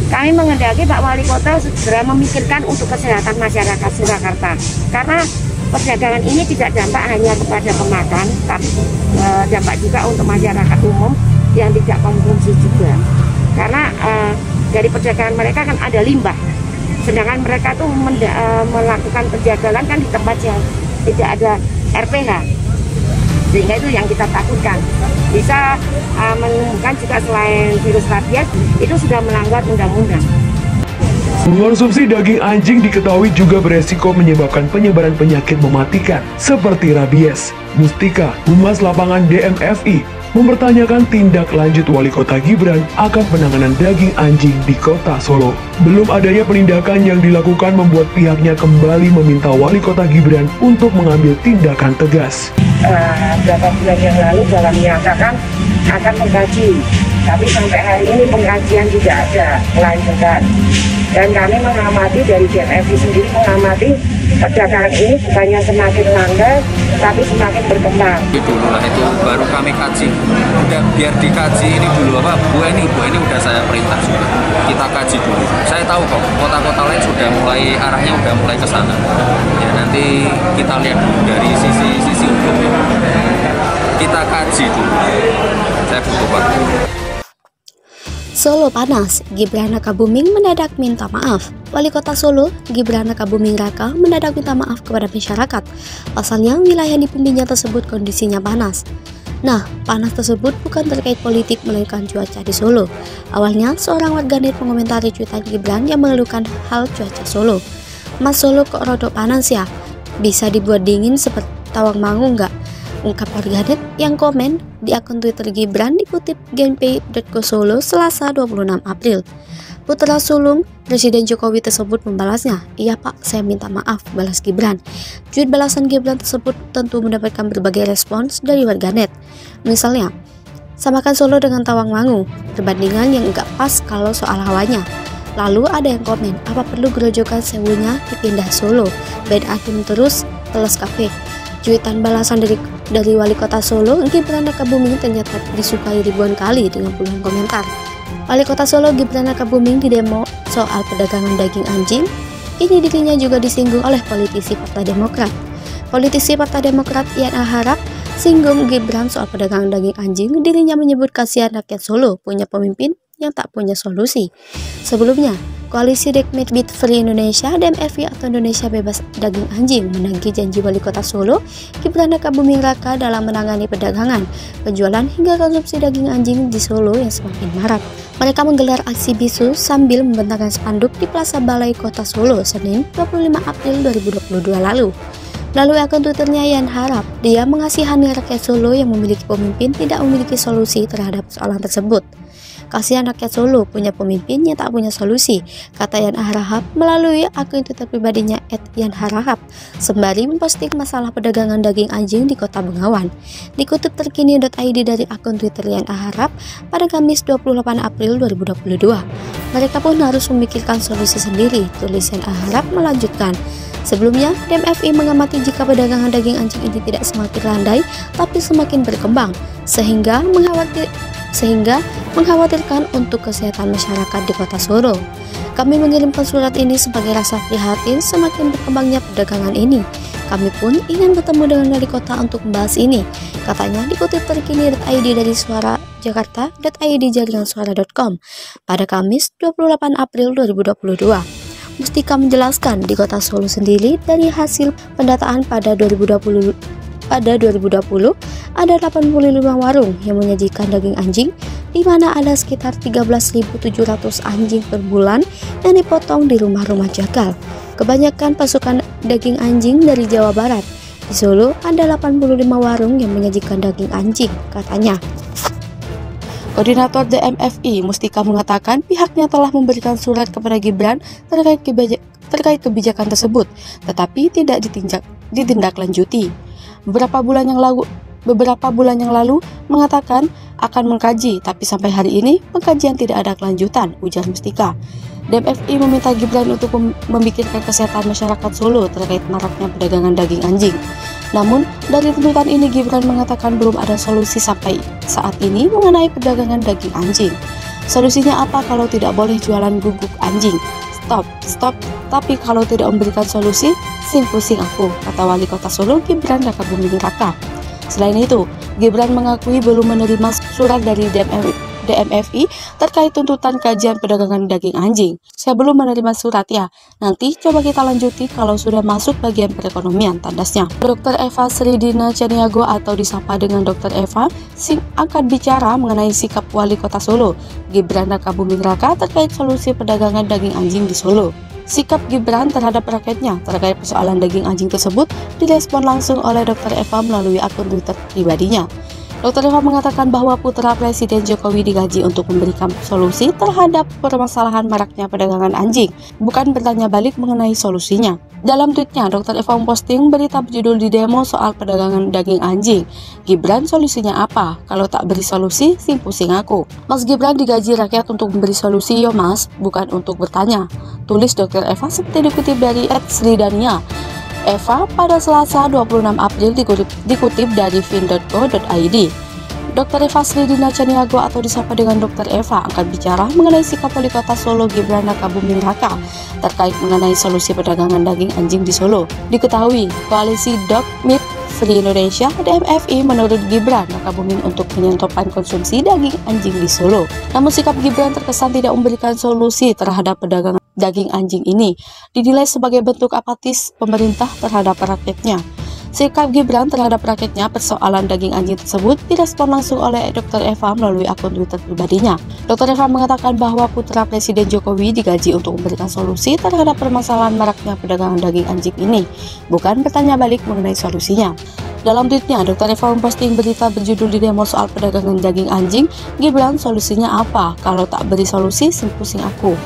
Kami menghendaki Pak Wali Kota segera memikirkan untuk kesehatan masyarakat Surakarta, karena perdagangan ini tidak dampak hanya kepada pemakan, tapi dampak juga untuk masyarakat umum yang tidak konsumsi juga. Karena dari perdagangan mereka kan ada limbah, sedangkan mereka tuh melakukan penjagalan kan di tempat yang tidak ada RPH, sehingga itu yang kita takutkan bisa menemukan juga selain virus rabies itu sudah melanggar undang-undang. Mengonsumsi daging anjing diketahui juga beresiko menyebabkan penyebaran penyakit mematikan seperti rabies. Mustika, Humas Lapangan DMFI, mempertanyakan tindak lanjut Wali Kota Gibran akan penanganan daging anjing di Kota Solo. Belum adanya penindakan yang dilakukan membuat pihaknya kembali meminta Wali Kota Gibran untuk mengambil tindakan tegas. Beberapa bulan yang lalu dalam menyatakan akan mengkaji, tapi sampai hari ini pengkajian tidak ada kelanjutan. Dan kami mengamati dari DMFI sendiri mengamati perdagangan ini bukannya semakin langgar, tapi semakin berkembang. Dulu lah itu baru kami kaji, udah biar dikaji ini dulu apa Bu ini udah saya perintah juga kita kaji dulu. Saya tahu kok kota-kota lain sudah mulai arahnya udah mulai ke sana. Ya nanti kita lihat dulu dari sisi hukum kita kaji dulu. Saya butuh waktu. Solo panas, Gibran Rakabuming mendadak minta maaf. Wali Kota Solo, Gibran Rakabuming Raka mendadak minta maaf kepada masyarakat. Pasalnya, wilayah di pimpinnya tersebut kondisinya panas. Nah, panas tersebut bukan terkait politik melainkan cuaca di Solo. Awalnya, seorang warganet mengomentari cuitan Gibran yang mengeluhkan hal cuaca Solo. Mas Solo kok rodok panas ya? Bisa dibuat dingin seperti Tawangmangu nggak? Ungkap warganet yang komen di akun Twitter Gibran dikutip genpay.co Solo Selasa 26 April. Putra sulung Presiden Jokowi tersebut membalasnya, "Iya Pak, saya minta maaf," balas Gibran. Tweet balasan Gibran tersebut tentu mendapatkan berbagai respons dari warganet. Misalnya, samakan Solo dengan Tawangmangu, perbandingan yang enggak pas kalau soal hawanya. Lalu ada yang komen, "Apa perlu gerojokan sewunya dipindah Solo? Band Akim terus, teles kafe." Cuitan balasan dari Wali Kota Solo, Gibran Rakabuming ternyata disukai ribuan kali dengan puluhan komentar. Wali Kota Solo Gibran Rakabuming didemo soal perdagangan daging anjing. Ini dirinya juga disinggung oleh politisi Partai Demokrat. Politisi Partai Demokrat Ian Harap singgung Gibran soal perdagangan daging anjing. Dirinya menyebut kasihan rakyat Solo punya pemimpin yang tak punya solusi. Sebelumnya, Koalisi Dekmit Meat Free Indonesia (DMFI) atau Indonesia Bebas Daging Anjing menagih janji Wali Kota Solo Gibran Rakabuming Raka dalam menangani perdagangan, penjualan hingga konsumsi daging anjing di Solo yang semakin marak. Mereka menggelar aksi bisu sambil membentangkan spanduk di Plaza Balai Kota Solo Senin 25 April 2022 lalu. Melalui akun Twitternya Ian Harap, dia mengasihani rakyat Solo yang memiliki pemimpin tidak memiliki solusi terhadap persoalan tersebut. Kasihan rakyat Solo punya pemimpin yang tak punya solusi, kata Ian Harahap melalui akun Twitter pribadinya @ianharahap, sembari memposting masalah perdagangan daging anjing di Kota Bengawan. Dikutip terkini.id dari akun Twitter Ian Harahap pada Kamis 28 April 2022. Mereka pun harus memikirkan solusi sendiri, tulis Ian Harahap melanjutkan. Sebelumnya, DMFI mengamati jika perdagangan daging anjing ini tidak semakin landai, tapi semakin berkembang, sehingga mengkhawatirkan untuk kesehatan masyarakat di Kota Solo. Kami mengirimkan surat ini sebagai rasa prihatin semakin berkembangnya perdagangan ini. Kami pun ingin bertemu dengan wali kota untuk membahas ini, katanya dikutip terkini.id dari Suara Jakarta.id jaringansuara.com pada Kamis 28 April 2022. Mustika menjelaskan di Kota Solo sendiri dari hasil pendataan pada 2020 ada 85 warung yang menyajikan daging anjing, di mana ada sekitar 13.700 anjing per bulan yang dipotong di rumah-rumah jagal. Kebanyakan pasukan daging anjing dari Jawa Barat. Di Solo ada 85 warung yang menyajikan daging anjing, katanya. Koordinator DMFI Mustika mengatakan pihaknya telah memberikan surat kepada Gibran terkait kebijakan tersebut, tetapi tidak ditindaklanjuti. Beberapa bulan yang lalu mengatakan akan mengkaji, tapi sampai hari ini pengkajian tidak ada kelanjutan, ujar Mustika. DMFI meminta Gibran untuk memikirkan kesehatan masyarakat Solo terkait maraknya perdagangan daging anjing. Namun, dari tuntutan ini Gibran mengatakan belum ada solusi sampai saat ini mengenai perdagangan daging anjing. Solusinya apa kalau tidak boleh jualan guguk anjing? Stop. Tapi kalau tidak memberikan solusi, sing pusing aku, kata Wali Kota Solo Gibran Rakabuming Raka. Selain itu, Gibran mengakui belum menerima surat dari DMFI terkait tuntutan kajian perdagangan daging anjing. Saya belum menerima surat ya, nanti coba kita lanjuti kalau sudah masuk bagian perekonomian, tandasnya. Dr. Eva Sridina Caniago atau disapa dengan Dr. Eva akan bicara mengenai sikap Wali Kota Solo Gibran Rakabuming Raka terkait solusi perdagangan daging anjing di Solo. Sikap Gibran terhadap rakyatnya terkait persoalan daging anjing tersebut direspon langsung oleh Dr. Eva melalui akun Twitter pribadinya. Dr. Eva mengatakan bahwa putra Presiden Jokowi digaji untuk memberikan solusi terhadap permasalahan maraknya perdagangan anjing, bukan bertanya balik mengenai solusinya. Dalam tweetnya, Dr. Eva memposting berita berjudul "Di demo soal perdagangan daging anjing. Gibran solusinya apa? Kalau tak beri solusi, sing pusing aku." Mas Gibran digaji rakyat untuk memberi solusi, yo mas, bukan untuk bertanya. Tulis Dr. Eva seperti dikutip dari @sridania. Eva pada Selasa 26 April dikutip dari fin.co.id. Dr. Eva Sridina Caniago atau disapa dengan Dr. Eva akan bicara mengenai sikap Wali Kota Solo Gibran Rakabuming Raka terkait mengenai solusi perdagangan daging anjing di Solo. Diketahui, koalisi Dog Meat Free Indonesia (DMFI) menurut Gibran Rakabuming untuk penyetopan konsumsi daging anjing di Solo. Namun sikap Gibran terkesan tidak memberikan solusi terhadap perdagangan daging anjing ini, dinilai sebagai bentuk apatis pemerintah terhadap rakyatnya. Sikap Gibran terhadap rakyatnya persoalan daging anjing tersebut direspon langsung oleh Dr. Eva melalui akun Twitter pribadinya. Dr. Eva mengatakan bahwa putra Presiden Jokowi digaji untuk memberikan solusi terhadap permasalahan maraknya perdagangan daging anjing ini, bukan bertanya balik mengenai solusinya. Dalam tweetnya, Dr. Eva memposting berita berjudul "Di demo soal perdagangan daging anjing, Gibran solusinya apa? Kalau tak beri solusi, sing pusing aku."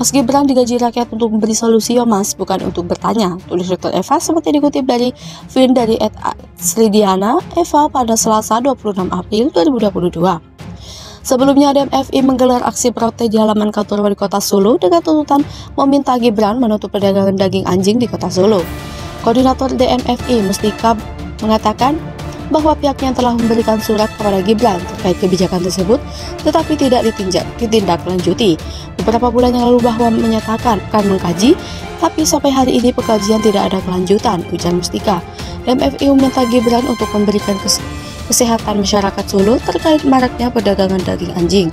Mas Gibran digaji rakyat untuk memberi solusi, yo mas, bukan untuk bertanya, tulis Dr. Eva seperti dikutip dari fin dari @sridiana Eva pada Selasa 26 April 2022. Sebelumnya, DMFI menggelar aksi protes di halaman kantor Wali Kota Solo dengan tuntutan meminta Gibran menutup perdagangan daging anjing di Kota Solo. Koordinator DMFI Mustika mengatakan bahwa pihaknya telah memberikan surat kepada Gibran terkait kebijakan tersebut, tetapi tidak ditindaklanjuti. Beberapa bulan yang lalu bahwa menyatakan akan mengkaji, tapi sampai hari ini pengkajian tidak ada kelanjutan, ujar Mustika. DMFI meminta Gibran untuk memberikan kesehatan masyarakat Solo terkait maraknya perdagangan daging anjing.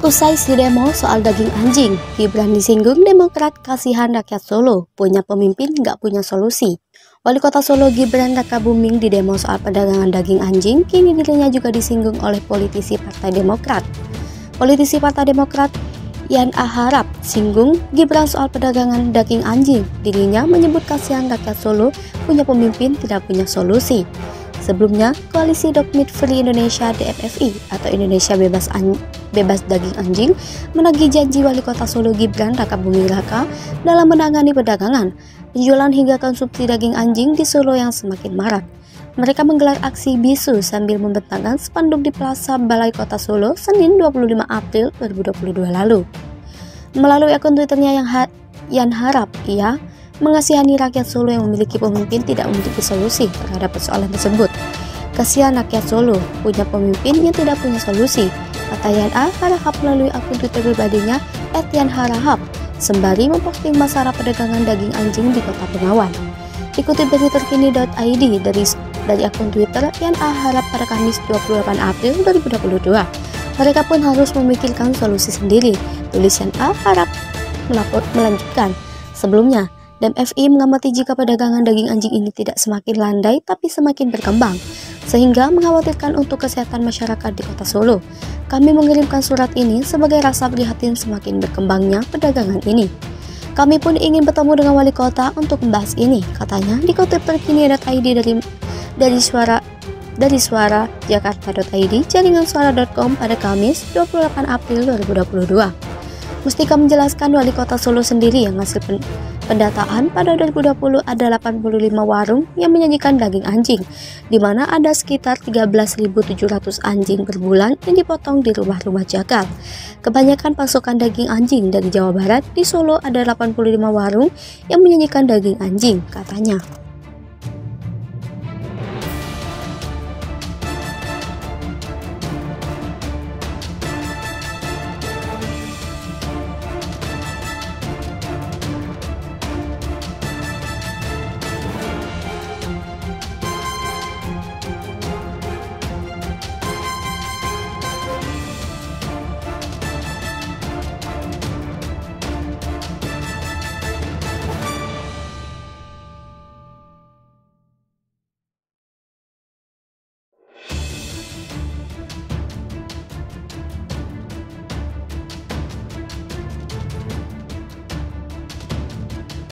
Usai si demo soal daging anjing, Gibran disinggung Demokrat kasihan rakyat Solo, punya pemimpin nggak punya solusi. Wali Kota Solo Gibran Rakabuming di demo soal perdagangan daging anjing, kini dirinya juga disinggung oleh politisi Partai Demokrat. Politisi Partai Demokrat Yan Aharap singgung Gibran soal perdagangan daging anjing. Dirinya menyebut kasihan rakyat Solo punya pemimpin tidak punya solusi. Sebelumnya, koalisi Dog Meat Free Indonesia (DMFI) atau Indonesia Bebas Daging Anjing menagih janji Wali Kota Solo Gibran Rakabuming Raka dalam menangani perdagangan, penjualan hingga konsumsi daging anjing di Solo yang semakin marak. Mereka menggelar aksi bisu sambil membentangkan spanduk di Plaza Balai Kota Solo Senin 25 April 2022 lalu. Melalui akun Twitternya Yan Harap, ia mengasihani rakyat Solo yang memiliki pemimpin tidak memiliki solusi terhadap persoalan tersebut. Kasihan rakyat Solo punya pemimpin yang tidak punya solusi, kata Yan Harahap melalui akun Twitter pribadinya @yanharahap, sembari memposting masalah perdagangan daging anjing di Kota Bengawan. Dikutip dari terkini.id dari akun Twitter Yan Harahap pada Kamis 28 April 2022, mereka pun harus memikirkan solusi sendiri, tulis Yan Harahap melanjutkan. Sebelumnya, DMFI mengamati jika perdagangan daging anjing ini tidak semakin landai tapi semakin berkembang, sehingga mengkhawatirkan untuk kesehatan masyarakat di Kota Solo. Kami mengirimkan surat ini sebagai rasa prihatin semakin berkembangnya perdagangan ini. Kami pun ingin bertemu dengan wali kota untuk membahas ini, katanya dikutip terkini.id dari suara jakarta.id, jaringan suara.com pada Kamis 28 April 2022. Mustika menjelaskan wali kota Solo sendiri yang hasil pendataan pada 2020 ada 85 warung yang menyajikan daging anjing, di mana ada sekitar 13.700 anjing per bulan yang dipotong di rumah-rumah jagal. Kebanyakan pasokan daging anjing dari Jawa Barat. Di Solo ada 85 warung yang menyajikan daging anjing, katanya.